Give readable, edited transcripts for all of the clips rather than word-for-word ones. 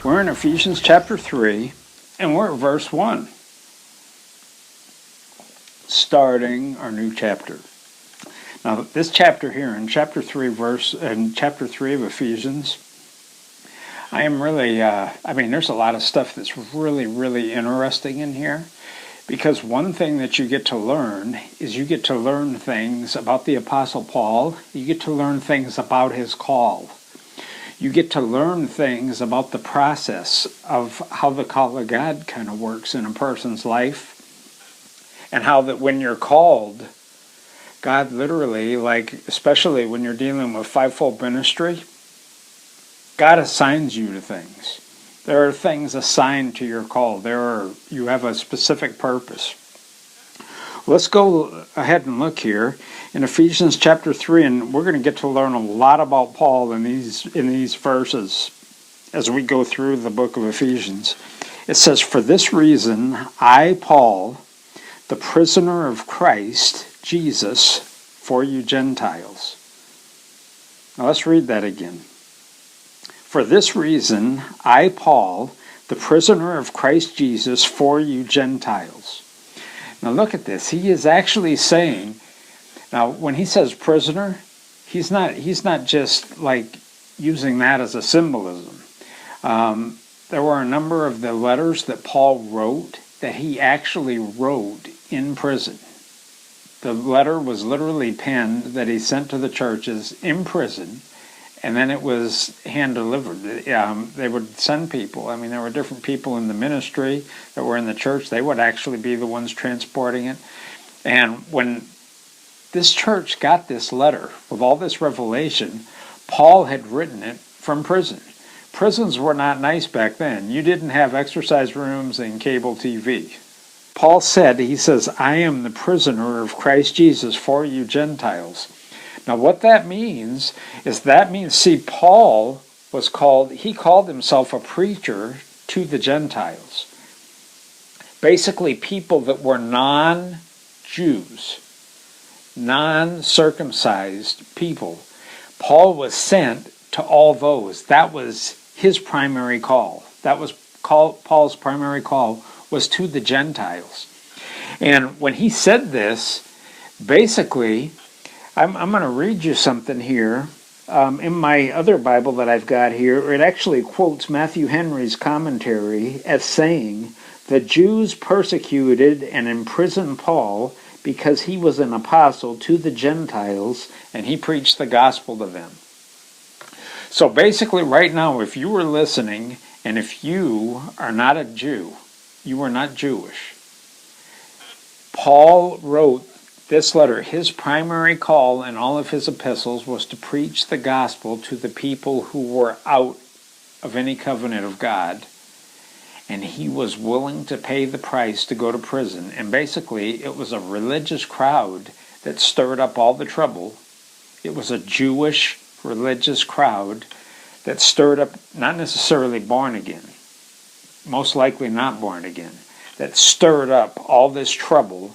We're in Ephesians chapter 3, and we're at verse 1, starting our new chapter. Now, this chapter here, in chapter 3 of Ephesians, I am really, there's a lot of stuff that's really, really interesting in here, because one thing that you get to learn is you get to learn things about the Apostle Paul. You get to learn things about his call. You get to learn things about the process of how the call of God kind of works in a person's life, and how that when you're called, God literally, especially when you're dealing with fivefold ministry, God assigns you to things. There are things assigned to your call. You have a specific purpose. Let's go ahead and look here in Ephesians chapter 3, and we're going to get to learn a lot about Paul in these verses as we go through the book of Ephesians. It says, "For this reason, I, Paul, the prisoner of Christ Jesus, for you Gentiles." Now let's read that again. "For this reason, I, Paul, the prisoner of Christ Jesus, for you Gentiles." Now look at this. He is actually saying, now when he says prisoner, he's not just like using that as a symbolism. There were a number of the letters that Paul wrote that he actually wrote in prison. The letter was literally penned that he sent to the churches in prison, and then it was hand-delivered. They would send people. There were different people in the ministry that were in the church. They would actually be the ones transporting it. And when this church got this letter with all this revelation, Paul had written it from prison. Prisons were not nice back then. You didn't have exercise rooms and cable TV. Paul said, he says, "I am the prisoner of Christ Jesus for you Gentiles." Now what that means is see, Paul he called himself a preacher to the Gentiles. Basically people that were non-Jews, non-circumcised people. Paul was sent to all those. That was his primary call. Paul's primary call was to the Gentiles. And when he said this, basically, I'm going to read you something here. In my other Bible that I've got here, it actually quotes Matthew Henry's commentary as saying, "The Jews persecuted and imprisoned Paul because he was an apostle to the Gentiles and he preached the gospel to them." So basically right now, if you were listening and if you are not a Jew, you are not Jewish, Paul wrote this letter. His primary call in all of his epistles was to preach the gospel to the people who were out of any covenant of God. And he was willing to pay the price to go to prison. And basically, it was a religious crowd that stirred up all the trouble. It was a Jewish religious crowd that stirred up, not necessarily born again, most likely not born again, that stirred up all this trouble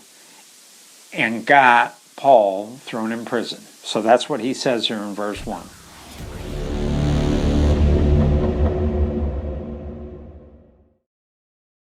and got Paul thrown in prison. So that's what he says here in verse 1.